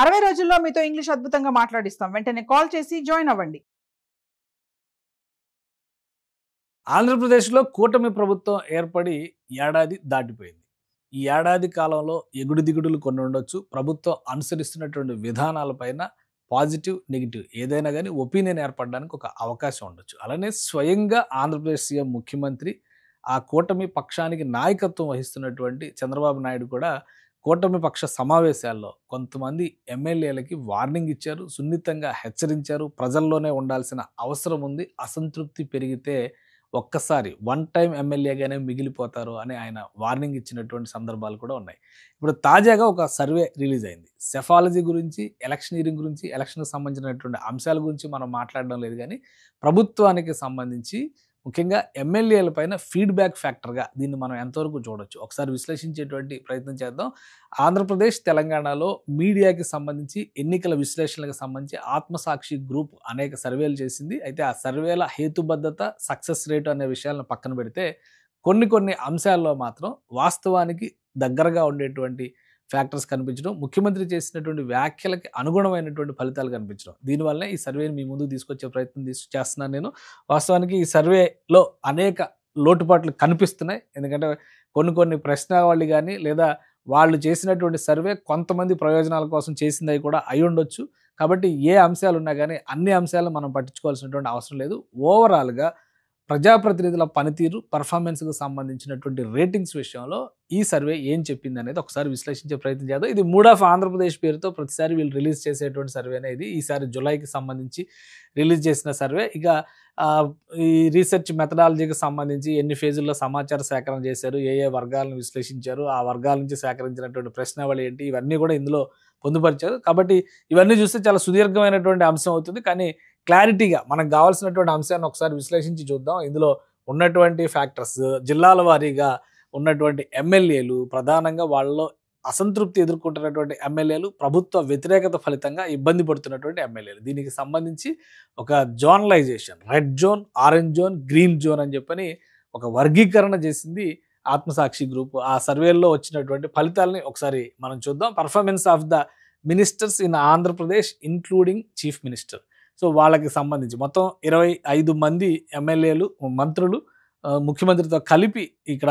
60 రోజుల్లో మీతో ఇంగ్లీష్ అద్భుతంగా మాట్లాడిస్తాం. వెంటనే కాల్ చేసి జాయిన్ అవ్వండి. ఆంధ్రప్రదేశ్లో కూటమి ప్రభుత్వం ఏర్పడి ఏడాది దాటిపోయింది. ఈ ఏడాది కాలంలో ఎగుడు దిగుడులు కొన్ని ఉండొచ్చు. ప్రభుత్వం అనుసరిస్తున్నటువంటి విధానాలపైన పాజిటివ్, నెగెటివ్ ఏదైనా కానీ ఒపీనియన్ ఏర్పడడానికి ఒక అవకాశం ఉండొచ్చు. అలానే స్వయంగా ఆంధ్రప్రదేశ్ సీఎం ముఖ్యమంత్రి ఆ కూటమి పక్షానికి నాయకత్వం వహిస్తున్నటువంటి చంద్రబాబు నాయుడు కూడా కూటమి పక్ష సమావేశాల్లో కొంతమంది ఎమ్మెల్యేలకి వార్నింగ్ ఇచ్చారు, సున్నితంగా హెచ్చరించారు. ప్రజల్లోనే ఉండాల్సిన అవసరం ఉంది, అసంతృప్తి పెరిగితే ఒక్కసారి వన్ టైం ఎమ్మెల్యేగానే మిగిలిపోతారు అని ఆయన వార్నింగ్ ఇచ్చినటువంటి సందర్భాలు కూడా ఉన్నాయి. ఇప్పుడు తాజాగా ఒక సర్వే రిలీజ్ అయింది. సెఫాలజీ గురించి, ఎలక్షనీరింగ్ గురించి, ఎలక్షన్కి సంబంధించినటువంటి అంశాల గురించి మనం మాట్లాడడం లేదు, కానీ ప్రభుత్వానికి సంబంధించి ముఖ్యంగా ఎమ్మెల్యేల పైన ఫీడ్బ్యాక్ ఫ్యాక్టర్గా దీన్ని మనం ఎంతవరకు చూడొచ్చు ఒకసారి విశ్లేషించేటువంటి ప్రయత్నం చేద్దాం. ఆంధ్రప్రదేశ్, తెలంగాణలో మీడియాకి సంబంధించి, ఎన్నికల విశ్లేషణలకు సంబంధించి ఆత్మసాక్షి గ్రూప్ అనేక సర్వేలు చేసింది. అయితే ఆ సర్వేల హేతుబద్ధత, సక్సెస్ రేటు అనే విషయాలను పక్కన పెడితే కొన్ని అంశాల్లో మాత్రం వాస్తవానికి దగ్గరగా ఉండేటువంటి ఫ్యాక్టర్స్ కనిపించడం, ముఖ్యమంత్రి చేసినటువంటి వ్యాఖ్యలకి అనుగుణమైనటువంటి ఫలితాలు కనిపించడం, దీనివల్లనే ఈ సర్వేని మీ ముందుకు తీసుకొచ్చే ప్రయత్నం చేస్తున్నాను నేను. వాస్తవానికి ఈ సర్వేలో అనేక లోటుపాట్లు కనిపిస్తున్నాయి. ఎందుకంటే కొన్ని ప్రశ్నావళి కానీ లేదా వాళ్ళు చేసినటువంటి సర్వే కొంతమంది ప్రయోజనాల కోసం చేసింది కూడా అయి ఉండొచ్చు. కాబట్టి ఏ అంశాలు ఉన్నా కానీ అన్ని అంశాలను మనం పట్టించుకోవాల్సినటువంటి అవసరం లేదు. ఓవరాల్గా ప్రజాప్రతినిధుల పనితీరు, పర్ఫార్మెన్స్కు సంబంధించినటువంటి రేటింగ్స్ విషయంలో ఈ సర్వే ఏం చెప్పింది అనేది ఒకసారి విశ్లేషించే ప్రయత్నం చేద్దాం. ఇది మూడ్ ఆఫ్ ఆంధ్రప్రదేశ్ పేరుతో ప్రతిసారి వీళ్ళు రిలీజ్ చేసేటువంటి సర్వేనే ఇది. ఈసారి జులైకి సంబంధించి రిలీజ్ చేసిన సర్వే. ఇక ఈ రీసెర్చ్ మెథడాలజీకి సంబంధించి ఎన్ని ఫేజుల్లో సమాచార సేకరణ చేశారు, ఏ వర్గాలను విశ్లేషించారు, ఆ వర్గాల నుంచి సేకరించినటువంటి ప్రశ్నావళి ఏంటి, ఇవన్నీ కూడా ఇందులో పొందుపరిచారు. కాబట్టి ఇవన్నీ చూస్తే చాలా సుదీర్ఘమైనటువంటి అంశం అవుతుంది. కానీ క్లారిటీగా మనకు కావాల్సినటువంటి అంశాన్ని ఒకసారి విశ్లేషించి చూద్దాం. ఇందులో ఉన్నటువంటి ఫ్యాక్టర్స్, జిల్లాల వారీగా ఉన్నటువంటి ఎమ్మెల్యేలు, ప్రధానంగా వాళ్ళలో అసంతృప్తి ఎదుర్కొంటున్నటువంటి ఎమ్మెల్యేలు, ప్రభుత్వ వ్యతిరేకత ఫలితంగా ఇబ్బంది పడుతున్నటువంటి ఎమ్మెల్యేలు, దీనికి సంబంధించి ఒక zonalisation, red zone, orange zone, green zone అని చెప్పని ఒక వర్గీకరణ చేసింది ఆత్మసాక్షి గ్రూప్. ఆ సర్వేల్లో వచ్చినటువంటి ఫలితాలని ఒకసారి మనం చూద్దాం. Performance of the ministers in Andhra Pradesh including chief minister. So వాళ్ళకి సంబంధించి మొత్తం 25 మంది ఎమ్మెల్యేలు, మంత్రులు ముఖ్యమంత్రితో కలిపి ఇక్కడ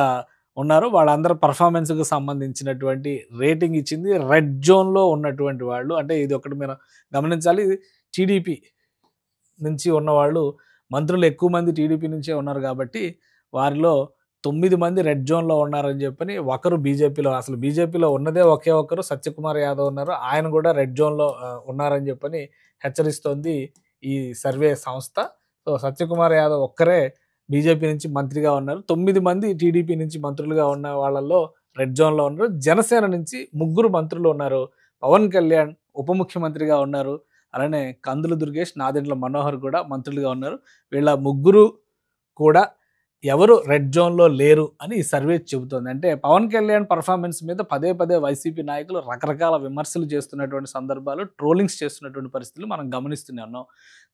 ఉన్నారు. వాళ్ళందరూ పర్ఫార్మెన్స్కి సంబంధించినటువంటి రేటింగ్ ఇచ్చింది. రెడ్ జోన్లో ఉన్నటువంటి వాళ్ళు, అంటే ఇది ఒకటి మీరు గమనించాలి, టీడీపీ నుంచి ఉన్నవాళ్ళు, మంత్రులు ఎక్కువ మంది టీడీపీ నుంచే ఉన్నారు కాబట్టి వారిలో 9 మంది రెడ్ జోన్లో ఉన్నారని చెప్పని, ఒకరు బీజేపీలో, అసలు బీజేపీలో ఉన్నదే ఒకే ఒక్కరు సత్యకుమార్ యాదవ్ ఉన్నారు, ఆయన కూడా రెడ్ జోన్లో ఉన్నారని చెప్పని హెచ్చరిస్తోంది ఈ సర్వే సంస్థ. సో సత్యకుమార్ యాదవ్ ఒక్కరే బీజేపీ నుంచి మంత్రిగా ఉన్నారు. 9 మంది టీడీపీ నుంచి మంత్రులుగా ఉన్న వాళ్ళల్లో రెడ్ జోన్లో ఉన్నారు. జనసేన నుంచి 3 మంత్రులు ఉన్నారు. పవన్ కళ్యాణ్ ఉప ముఖ్యమంత్రిగా ఉన్నారు. అలానే కందుల దుర్గేష్, నాదెండ్ల మనోహర్ కూడా మంత్రులుగా ఉన్నారు. వీళ్ళ 3 కూడా ఎవరు రెడ్ జోన్లో లేరు అని ఈ సర్వే చెబుతోంది. అంటే పవన్ కళ్యాణ్ పర్ఫార్మెన్స్ మీద పదే వైసీపీ నాయకులు రకరకాల విమర్శలు చేస్తున్నటువంటి సందర్భాలు, ట్రోలింగ్స్ చేస్తున్నటువంటి పరిస్థితులు మనం గమనిస్తూనే ఉన్నాం.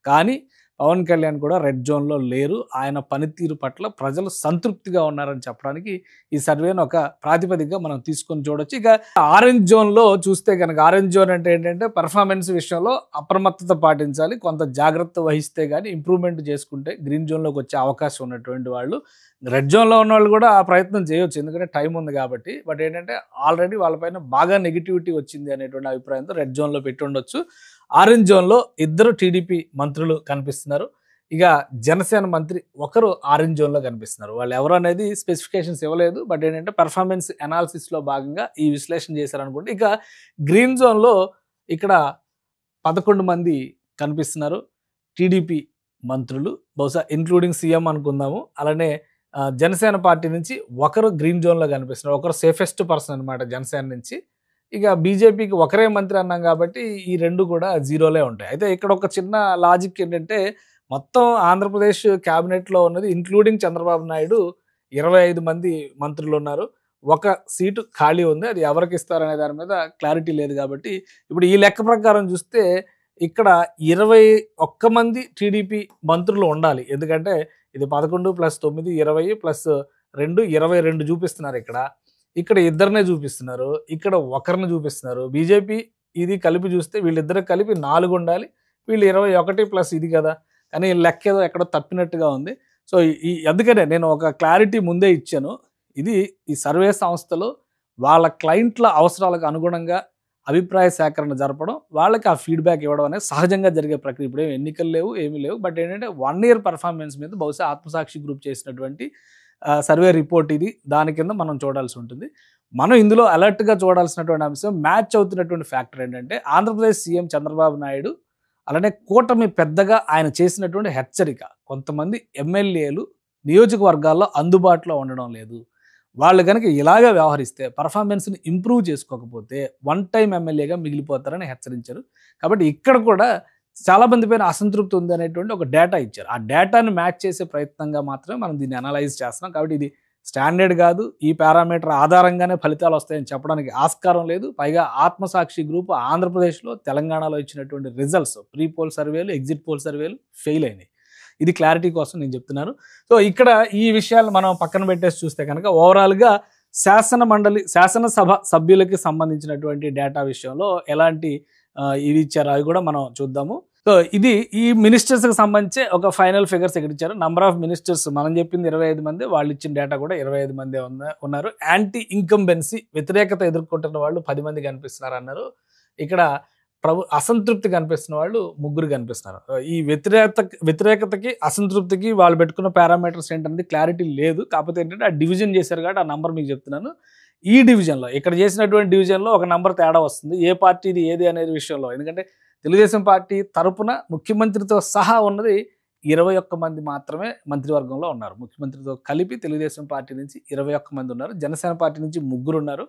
కానీ పవన్ కళ్యాణ్ కూడా రెడ్ జోన్లో లేరు. ఆయన పనితీరు పట్ల ప్రజలు సంతృప్తిగా ఉన్నారని చెప్పడానికి ఈ సర్వేను ఒక ప్రాతిపదికగా మనం తీసుకొని చూడొచ్చు. ఇక ఆరెంజ్ జోన్లో చూస్తే కనుక, ఆరెంజ్ జోన్ అంటే ఏంటంటే పర్ఫార్మెన్స్ విషయంలో అప్రమత్తత పాటించాలి, కొంత జాగ్రత్త వహిస్తే కానీ ఇంప్రూవ్మెంట్ చేసుకుంటే గ్రీన్ జోన్లోకి వచ్చే అవకాశం ఉన్నటువంటి వాళ్ళు. రెడ్ జోన్లో ఉన్న వాళ్ళు కూడా ఆ ప్రయత్నం చేయొచ్చు, ఎందుకంటే టైం ఉంది కాబట్టి. బట్ ఏంటంటే ఆల్రెడీ వాళ్ళపైన బాగా నెగిటివిటీ వచ్చింది అనేటువంటి అభిప్రాయంతో రెడ్ జోన్లో పెట్టి ఉండొచ్చు. ఆరెంజ్ జోన్లో 2 టీడీపీ మంత్రులు కనిపిస్తున్నారు. ఇక జనసేన మంత్రి ఒకరు ఆరెంజ్ జోన్లో కనిపిస్తున్నారు. వాళ్ళు ఎవరు అనేది స్పెసిఫికేషన్స్ ఇవ్వలేదు. బట్ ఏంటంటే పెర్ఫార్మెన్స్ అనాలిసిస్లో భాగంగా ఈ విశ్లేషణ చేశారనుకోండి. ఇక గ్రీన్ జోన్లో ఇక్కడ 11 మంది కనిపిస్తున్నారు టీడీపీ మంత్రులు, బహుశా ఇంక్లూడింగ్ సీఎం అనుకుందాము. అలానే జనసేన పార్టీ నుంచి ఒకరు గ్రీన్ జోన్లో కనిపిస్తున్నారు. ఒకరు సేఫెస్ట్ పర్సన్ అనమాట జనసేన నుంచి. ఇక బీజేపీకి ఒకరే మంత్రి అన్నాం కాబట్టి ఈ 2 కూడా జీరోలే ఉంటాయి. అయితే ఇక్కడ ఒక చిన్న లాజిక్ ఏంటంటే, మొత్తం ఆంధ్రప్రదేశ్ క్యాబినెట్లో ఉన్నది ఇంక్లూడింగ్ చంద్రబాబు నాయుడు 25 మంది మంత్రులు ఉన్నారు. ఒక సీటు ఖాళీ ఉంది, అది ఎవరికి ఇస్తారనే దాని మీద క్లారిటీ లేదు. కాబట్టి ఇప్పుడు ఈ లెక్క ప్రకారం చూస్తే ఇక్కడ 21 మంది టీడీపీ మంత్రులు ఉండాలి. ఎందుకంటే ఇది 11 + 9 20 + 2 22 చూపిస్తున్నారు. ఇక్కడ ఇద్దరినే చూపిస్తున్నారు, ఇక్కడ ఒకరిని చూపిస్తున్నారు. బీజేపీ ఇది కలిపి చూస్తే వీళ్ళిద్దరు కలిపి 4 ఉండాలి, వీళ్ళు 21 ప్లస్ ఇది కదా, కానీ లెక్క ఏదో ఎక్కడో తప్పినట్టుగా ఉంది. సో అందుకనే నేను ఒక క్లారిటీ ముందే ఇచ్చాను. ఇది ఈ సర్వే సంస్థలు వాళ్ళ క్లయింట్ల అవసరాలకు అనుగుణంగా అభిప్రాయ సేకరణ జరపడం, వాళ్ళకి ఆ ఫీడ్బ్యాక్ ఇవ్వడం అనేది సహజంగా జరిగే ప్రక్రియ. ఇప్పుడు ఎన్నికలు లేవు, ఏమీ లేవు. బట్ ఏంటంటే 1 ఇయర్ పర్ఫార్మెన్స్ మీద బహుశా ఆత్మసాక్షి గ్రూప్ చేసినటువంటి సర్వే రిపోర్ట్ ఇది. దాని కింద మనం చూడాల్సి ఉంటుంది. మనం ఇందులో అలర్ట్గా చూడాల్సినటువంటి అంశం, మ్యాచ్ అవుతున్నటువంటి ఫ్యాక్టర్ ఏంటంటే ఆంధ్రప్రదేశ్ సీఎం చంద్రబాబు నాయుడు అలానే కూటమి పెద్దగా ఆయన చేసినటువంటి హెచ్చరిక, కొంతమంది ఎమ్మెల్యేలు నియోజకవర్గాల్లో అందుబాటులో ఉండడం లేదు, వాళ్ళు కనుక ఇలాగే వ్యవహరిస్తే పర్ఫార్మెన్స్ని ఇంప్రూవ్ చేసుకోకపోతే 1 టైం ఎమ్మెల్యేగా మిగిలిపోతారని హెచ్చరించారు. కాబట్టి ఇక్కడ కూడా చాలామంది పైన అసంతృప్తి ఉంది అనేటువంటి ఒక డేటా ఇచ్చారు. ఆ డేటాను మ్యాచ్ చేసే ప్రయత్నంగా మాత్రమే మనం దీన్ని అనలైజ్ చేస్తున్నాం. కాబట్టి ఇది స్టాండర్డ్ కాదు, ఈ పారామీటర్ ఆధారంగానే ఫలితాలు వస్తాయని చెప్పడానికి ఆస్కారం లేదు. పైగా ఆత్మసాక్షి గ్రూప్ ఆంధ్రప్రదేశ్లో, తెలంగాణలో ఇచ్చినటువంటి రిజల్ట్స్, ప్రీ పోల్ సర్వేలు, ఎగ్జిట్ పోల్ సర్వేలు ఫెయిల్ అయినాయి. ఇది క్లారిటీ కోసం నేను చెప్తున్నాను. సో ఇక్కడ ఈ విషయాలు మనం పక్కన పెట్టేసి చూస్తే కనుక ఓవరాల్గా శాసనసభ సభ్యులకి సంబంధించినటువంటి డేటా విషయంలో ఎలాంటి ఇవి ఇచ్చారో అవి కూడా మనం చూద్దాము. సో ఇది ఈ మినిస్టర్స్కి సంబంధించి ఒక ఫైనల్ ఫిగర్స్ ఇక్కడ ఇచ్చారు. నంబర్ ఆఫ్ మినిస్టర్స్ మనం చెప్పింది 25 మంది, వాళ్ళు ఇచ్చిన డేటా కూడా 25 మంది ఉన్నారు. యాంటీ ఇన్కంబెన్సీ, వ్యతిరేకత ఎదుర్కొంటున్న వాళ్ళు 10 మంది కనిపిస్తున్నారు అన్నారు. ఇక్కడ అసంతృప్తి కనిపిస్తున్న వాళ్ళు 3 కనిపిస్తున్నారు. ఈ వ్యతిరేకతకి అసంతృప్తికి వాళ్ళు పెట్టుకున్న పారామీటర్స్ ఏంటనేది క్లారిటీ లేదు. కాకపోతే ఏంటంటే ఆ డివిజన్ చేశారు కాబట్టి ఆ నంబర్ మీకు చెప్తున్నాను. ఈ డివిజన్లో, ఇక్కడ చేసినటువంటి డివిజన్లో ఒక నంబర్ తేడా వస్తుంది, ఏ పార్టీది ఏది అనేది విషయంలో. ఎందుకంటే తెలుగుదేశం పార్టీ తరపున ముఖ్యమంత్రితో సహా ఉన్నది 21 మంది మాత్రమే మంత్రివర్గంలో ఉన్నారు. ముఖ్యమంత్రితో కలిపి తెలుగుదేశం పార్టీ నుంచి 21 మంది ఉన్నారు, జనసేన పార్టీ నుంచి 3 ఉన్నారు,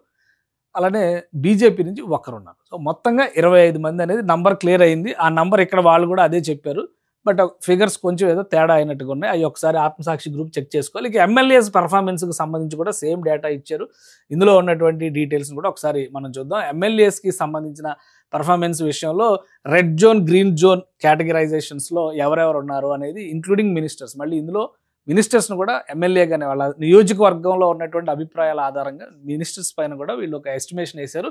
అలానే బీజేపీ నుంచి 1 ఉన్నారు. సో మొత్తంగా 25 మంది అనేది నంబర్ క్లియర్ అయింది. ఆ నంబర్ ఇక్కడ వాళ్ళు కూడా అదే చెప్పారు. బట్ ఫిగర్స్ కొంచెం ఏదో తేడా అయినట్టుగా ఉన్నాయి. అవి ఒకసారి ఆత్మసాక్షి గ్రూప్ చెక్ చేసుకోవాలి. ఇక ఎమ్మెల్యేస్ పర్ఫార్మెన్స్కి సంబంధించి కూడా సేమ్ డేటా ఇచ్చారు. ఇందులో ఉన్నటువంటి డీటెయిల్స్ని కూడా ఒకసారి మనం చూద్దాం. ఎమ్మెల్యేస్కి సంబంధించిన పర్ఫార్మెన్స్ విషయంలో రెడ్ జోన్, గ్రీన్ జోన్ కేటగిరైజేషన్స్లో ఎవరెవరు ఉన్నారు అనేది ఇంక్లూడింగ్ మినిస్టర్స్. మళ్ళీ ఇందులో మినిస్టర్స్ను కూడా ఎమ్మెల్యేగానే వాళ్ళ నియోజకవర్గంలో ఉన్నటువంటి అభిప్రాయాల ఆధారంగా మినిస్టర్స్ పైన కూడా వీళ్ళు ఒక ఎస్టిమేషన్ వేశారు.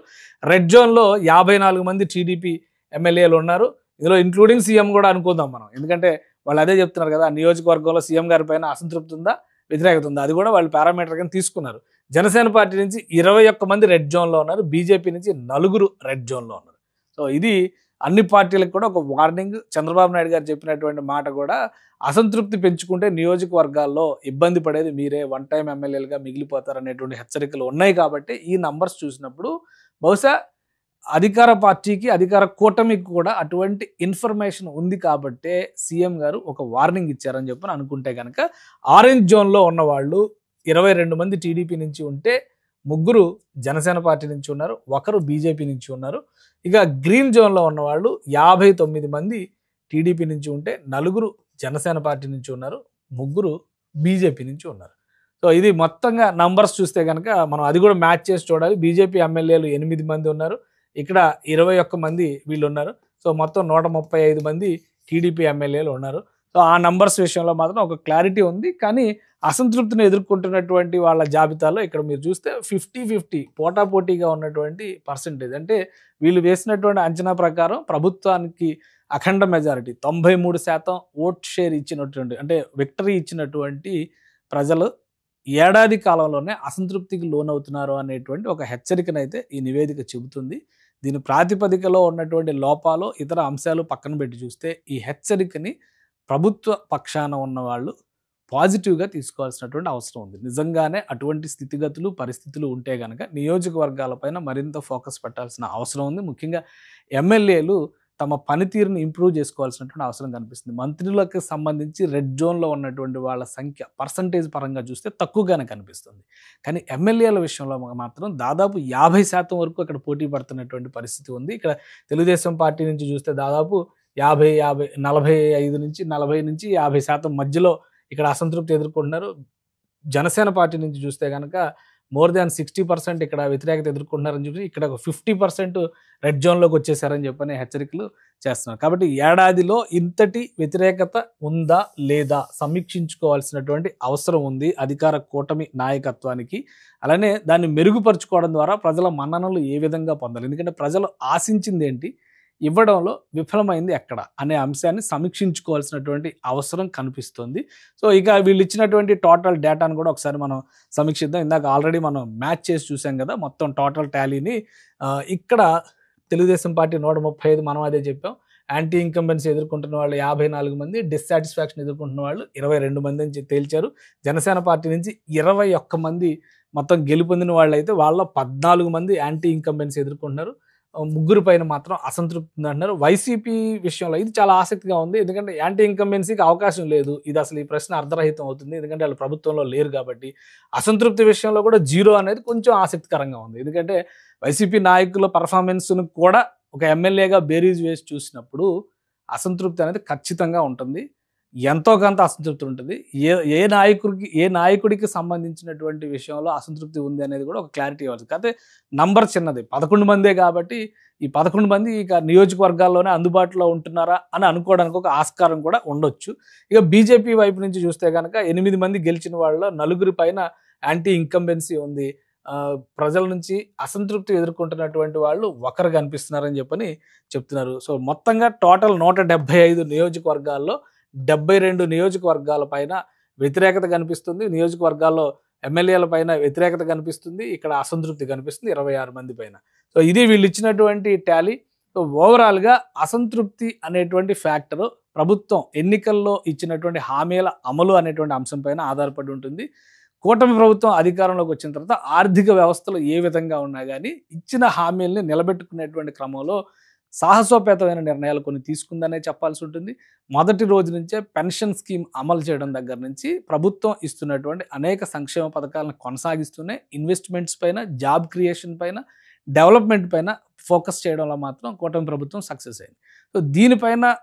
రెడ్ జోన్లో 54 మంది టీడీపీ ఎమ్మెల్యేలు ఉన్నారు. ఇందులో ఇంక్లూడింగ్ సీఎం కూడా అనుకుందాం మనం. ఎందుకంటే వాళ్ళు అదే చెప్తున్నారు కదా, నియోజకవర్గంలో సీఎం గారి పైన అసంతృప్తి ఉందా, వ్యతిరేకత ఉందా, అది కూడా వాళ్ళు పారామీటర్ గా తీసుకున్నారు. జనసేన పార్టీ నుంచి 21 మంది రెడ్ జోన్లో ఉన్నారు, బీజేపీ నుంచి 4 రెడ్ జోన్లో ఉన్నారు. సో ఇది అన్ని పార్టీలకు కూడా ఒక వార్నింగ్. చంద్రబాబు నాయుడు గారు చెప్పినటువంటి మాట కూడా, అసంతృప్తి పెంచుకుంటే నియోజకవర్గాల్లో ఇబ్బంది పడేది మీరే, 1 టైం ఎమ్మెల్యేలుగా మిగిలిపోతారు అనేటువంటి హెచ్చరికలు ఉన్నాయి. కాబట్టి ఈ నంబర్స్ చూసినప్పుడు బహుశా అధికార పార్టీకి, అధికార కూటమికి కూడా అటువంటి ఇన్ఫర్మేషన్ ఉంది కాబట్టే సీఎం గారు ఒక వార్నింగ్ ఇచ్చారని చెప్పని అనుకుంటే కనుక, ఆరెంజ్ జోన్లో ఉన్న వాళ్ళు 22 మంది టీడీపీ నుంచి ఉంటే 3 జనసేన పార్టీ నుంచి ఉన్నారు, 1 బీజేపీ నుంచి ఉన్నారు. ఇక గ్రీన్ జోన్లో ఉన్నవాళ్ళు 59 మంది టీడీపీ నుంచి ఉంటే 4 జనసేన పార్టీ నుంచి ఉన్నారు, 3 బీజేపీ నుంచి ఉన్నారు. సో ఇది మొత్తంగా నంబర్స్ చూస్తే కనుక మనం అది కూడా మ్యాచ్ చేసి చూడాలి. బీజేపీ ఎమ్మెల్యేలు 8 మంది ఉన్నారు, ఇక్కడ 21 మంది వీళ్ళు ఉన్నారు. సో మొత్తం 135 మంది టీడీపీ ఎమ్మెల్యేలు ఉన్నారు. సో ఆ నంబర్స్ విషయంలో మాత్రం ఒక క్లారిటీ ఉంది. కానీ అసంతృప్తిని ఎదుర్కొంటున్నటువంటి వాళ్ళ జాబితాలో ఇక్కడ మీరు చూస్తే 50-50 పోటాపోటీగా ఉన్నటువంటి పర్సంటేజ్. అంటే వీళ్ళు వేసినటువంటి అంచనా ప్రకారం ప్రభుత్వానికి అఖండ మెజారిటీ 93% ఓట్ షేర్ ఇచ్చినటువంటి, అంటే విక్టరీ ఇచ్చినటువంటి ప్రజలు ఏడాది కాలంలోనే అసంతృప్తికి లోనవుతున్నారు అనేటువంటి ఒక హెచ్చరికనైతే ఈ నివేదిక చెబుతుంది. దీని ప్రాతిపదికలో ఉన్నటువంటి లోపాలు, ఇతర అంశాలు పక్కన పెట్టి చూస్తే ఈ హెచ్చరికని ప్రభుత్వ పక్షాన ఉన్న వాళ్ళు పాజిటివ్గా తీసుకోవాల్సినటువంటి అవసరం ఉంది. నిజంగానే అటువంటి స్థితిగతులు, పరిస్థితులు ఉంటే కనుక నియోజకవర్గాలపైన మరింత ఫోకస్ పెట్టాల్సిన అవసరం ఉంది. ముఖ్యంగా ఎమ్మెల్యేలు తమ పనితీరుని ఇంప్రూవ్ చేసుకోవాల్సినటువంటి అవసరం కనిపిస్తుంది. మంత్రులకు సంబంధించి రెడ్ జోన్లో ఉన్నటువంటి వాళ్ళ సంఖ్య పర్సంటేజ్ పరంగా చూస్తే తక్కువగానే కనిపిస్తుంది. కానీ ఎమ్మెల్యేల విషయంలో మాత్రం దాదాపు 50% వరకు అక్కడ పోటీ పడుతున్నటువంటి పరిస్థితి ఉంది. ఇక్కడ తెలుగుదేశం పార్టీ నుంచి చూస్తే దాదాపు 45 నుంచి 50% మధ్యలో ఇక్కడ అసంతృప్తి ఎదుర్కొంటున్నారు. జనసేన పార్టీ నుంచి చూస్తే కనుక మోర్ దాన్ 60% ఇక్కడ వ్యతిరేకత ఎదుర్కొంటున్నారని చెప్పి ఇక్కడ ఒక 50% రెడ్ జోన్లోకి వచ్చేసారని చెప్పని హెచ్చరికలు చేస్తున్నారు. కాబట్టి ఏడాదిలో ఇంతటి వ్యతిరేకత ఉందా లేదా సమీక్షించుకోవాల్సినటువంటి అవసరం ఉంది అధికార కూటమి నాయకత్వానికి. అలానే దాన్ని మెరుగుపరుచుకోవడం ద్వారా ప్రజల మన్ననలు ఏ విధంగా పొందాలి, ఎందుకంటే ప్రజలు ఆశించింది ఏంటి, ఇవ్వడంలో విఫలమైంది ఎక్కడ అనే అంశాన్ని సమీక్షించుకోవాల్సినటువంటి అవసరం కనిపిస్తుంది. సో ఇక వీళ్ళు ఇచ్చినటువంటి టోటల్ డేటాను కూడా ఒకసారి మనం సమీక్షిద్దాం. ఇందాక ఆల్రెడీ మనం మ్యాచ్ చేసి చూసాం కదా మొత్తం టోటల్ టాలీని. ఇక్కడ తెలుగుదేశం పార్టీ 135, మనం అదే చెప్పాం. యాంటీ ఇన్కంబెన్సీ ఎదుర్కొంటున్న వాళ్ళు 54 మంది, డిస్సాటిస్ఫాక్షన్ ఎదుర్కొంటున్న వాళ్ళు 22 మంది అని తేల్చారు. జనసేన పార్టీ నుంచి 21 మంది మొత్తం గెలుపొందిన వాళ్ళు అయితే వాళ్ళ 14 మంది యాంటీ ఇన్కంబెన్సీ ఎదుర్కొంటున్నారు. 3 పైన మాత్రం అసంతృప్తి ఉందంటున్నారు. వైసీపీ విషయంలో ఇది చాలా ఆసక్తిగా ఉంది, ఎందుకంటే యాంటీ ఇన్కంబెన్సీకి అవకాశం లేదు. ఇది అసలు ఈ ప్రశ్న అర్ధరహితం అవుతుంది, ఎందుకంటే వాళ్ళు ప్రభుత్వంలో లేరు కాబట్టి. అసంతృప్తి విషయంలో కూడా 0 అనేది కొంచెం ఆసక్తికరంగా ఉంది, ఎందుకంటే వైసీపీ నాయకుల పర్ఫార్మెన్స్ను కూడా ఒక ఎమ్మెల్యేగా బేరీజ్ వేసి చూసినప్పుడు అసంతృప్తి అనేది ఖచ్చితంగా ఉంటుంది, ఎంతో కొంత అసంతృప్తి ఉంటుంది. ఏ నాయకుడికి సంబంధించినటువంటి విషయంలో అసంతృప్తి ఉంది అనేది కూడా ఒక క్లారిటీ ఇవ్వాలి. కాకపోతే నంబర్ చిన్నది, 11 మందే కాబట్టి ఈ 11 మంది ఇక నియోజకవర్గాల్లోనే అందుబాటులో ఉంటున్నారా అని అనుకోవడానికి ఒక ఆస్కారం కూడా ఉండొచ్చు. ఇక బీజేపీ వైపు నుంచి చూస్తే కనుక 8 మంది గెలిచిన వాళ్ళలో 4 పైన యాంటీ ఇన్కంబెన్సీ ఉంది. ప్రజల నుంచి అసంతృప్తి ఎదుర్కొంటున్నటువంటి వాళ్ళు ఒకరు కనిపిస్తున్నారని చెప్పని చెప్తున్నారు. సో మొత్తంగా టోటల్ 175 నియోజకవర్గాల్లో 72 నియోజకవర్గాల పైన వ్యతిరేకత కనిపిస్తుంది. నియోజకవర్గాల్లో ఎమ్మెల్యేల పైన వ్యతిరేకత కనిపిస్తుంది, ఇక్కడ అసంతృప్తి కనిపిస్తుంది 26 మంది పైన. సో ఇది వీళ్ళు ఇచ్చినటువంటి టాలీ. సో ఓవరాల్గా అసంతృప్తి అనేటువంటి ఫ్యాక్టరు ప్రభుత్వం ఎన్నికల్లో ఇచ్చినటువంటి హామీల అమలు అనేటువంటి అంశం పైన ఆధారపడి ఉంటుంది. కూటమి ప్రభుత్వం అధికారంలోకి వచ్చిన తర్వాత ఆర్థిక వ్యవస్థలు ఏ విధంగా ఉన్నా కానీ ఇచ్చిన హామీల్ని నిలబెట్టుకునేటువంటి క్రమంలో సాహసోపేతమైన నిర్ణయాలు కొన్ని తీసుకుందనే చెప్పాల్సి ఉంటుంది. మొదటి రోజు నుంచే పెన్షన్ స్కీమ్ అమలు చేయడం దగ్గర నుంచి ప్రభుత్వం ఇస్తున్నటువంటి అనేక సంక్షేమ పథకాలను కొనసాగిస్తూనే ఇన్వెస్ట్మెంట్స్ పైన, జాబ్ క్రియేషన్ పైన, డెవలప్మెంట్ పైన ఫోకస్ చేయడంలో మాత్రం కూటమి ప్రభుత్వం సక్సెస్ అయింది. సో దీనిపైన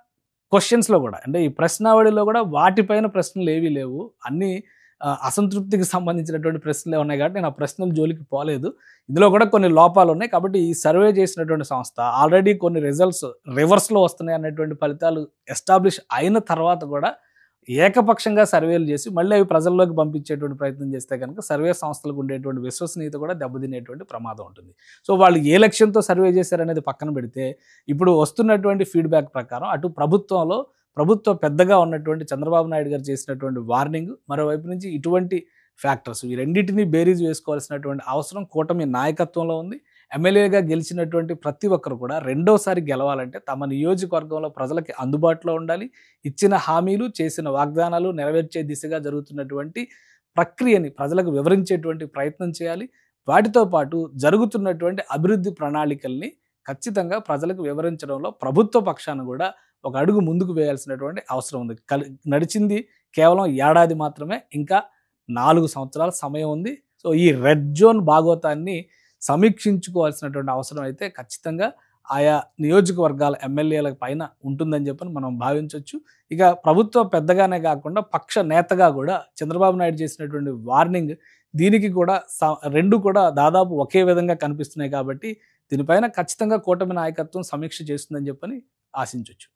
క్వశ్చన్స్లో కూడా, అంటే ఈ ప్రశ్నావళిలో కూడా వాటిపైన ప్రశ్నలు ఏవీ లేవు, అన్నీ అసంతృప్తికి సంబంధించినటువంటి ప్రశ్నలే ఉన్నాయి కాబట్టి నేను ఆ ప్రశ్నల జోలికి పోలేదు. ఇందులో కూడా కొన్ని లోపాలు ఉన్నాయి కాబట్టి ఈ సర్వే చేసినటువంటి సంస్థ ఆల్రెడీ కొన్ని రిజల్ట్స్ రివర్స్లో వస్తున్నాయి అనేటువంటి ఫలితాలు ఎస్టాబ్లిష్ అయిన తర్వాత కూడా ఏకపక్షంగా సర్వేలు చేసి మళ్ళీ అవి ప్రజల్లోకి పంపించేటువంటి ప్రయత్నం చేస్తే కనుక సర్వే సంస్థలకు ఉండేటువంటి విశ్వసనీయత కూడా దెబ్బతినేటువంటి ప్రమాదం ఉంటుంది. సో వాళ్ళు ఏ లక్ష్యంతో సర్వే చేశారనేది పక్కన పెడితే ఇప్పుడు వస్తున్నటువంటి ఫీడ్బ్యాక్ ప్రకారం అటు ప్రభుత్వ పెద్దగా ఉన్నటువంటి చంద్రబాబు నాయుడు గారు చేసినటువంటి వార్నింగ్, మరోవైపు నుంచి ఇటువంటి ఫ్యాక్టర్స్, ఈ రెండింటినీ బేరీజ్ వేసుకోవాల్సినటువంటి అవసరం కూటమి నాయకత్వంలో ఉంది. ఎమ్మెల్యేగా గెలిచినటువంటి ప్రతి ఒక్కరు కూడా రెండోసారి గెలవాలంటే తమ నియోజకవర్గంలో ప్రజలకి అందుబాటులో ఉండాలి. ఇచ్చిన హామీలు, చేసిన వాగ్దానాలు నెరవేర్చే దిశగా జరుగుతున్నటువంటి ప్రక్రియని ప్రజలకు వివరించేటువంటి ప్రయత్నం చేయాలి. వాటితో పాటు జరుగుతున్నటువంటి అభివృద్ధి ప్రణాళికల్ని ఖచ్చితంగా ప్రజలకు వివరించడంలో ప్రభుత్వ పక్షాన కూడా ఒక అడుగు ముందుకు వేయాల్సినటువంటి అవసరం ఉంది. నడిచింది కేవలం ఏడాది మాత్రమే, ఇంకా 4 సంవత్సరాల సమయం ఉంది. సో ఈ రెడ్ జోన్ భాగోతాన్ని సమీక్షించుకోవాల్సినటువంటి అవసరం అయితే ఖచ్చితంగా ఆయా నియోజకవర్గాల ఎమ్మెల్యేల పైన ఉంటుందని చెప్పని మనం భావించవచ్చు. ఇక ప్రభుత్వం పెద్దగానే కాకుండా పక్ష నేతగా కూడా చంద్రబాబు నాయుడు చేసినటువంటి వార్నింగ్, దీనికి కూడా రెండు కూడా దాదాపు ఒకే విధంగా కనిపిస్తున్నాయి కాబట్టి దీనిపైన ఖచ్చితంగా కూటమి నాయకత్వం సమీక్ష చేస్తుందని చెప్పని ఆశించవచ్చు.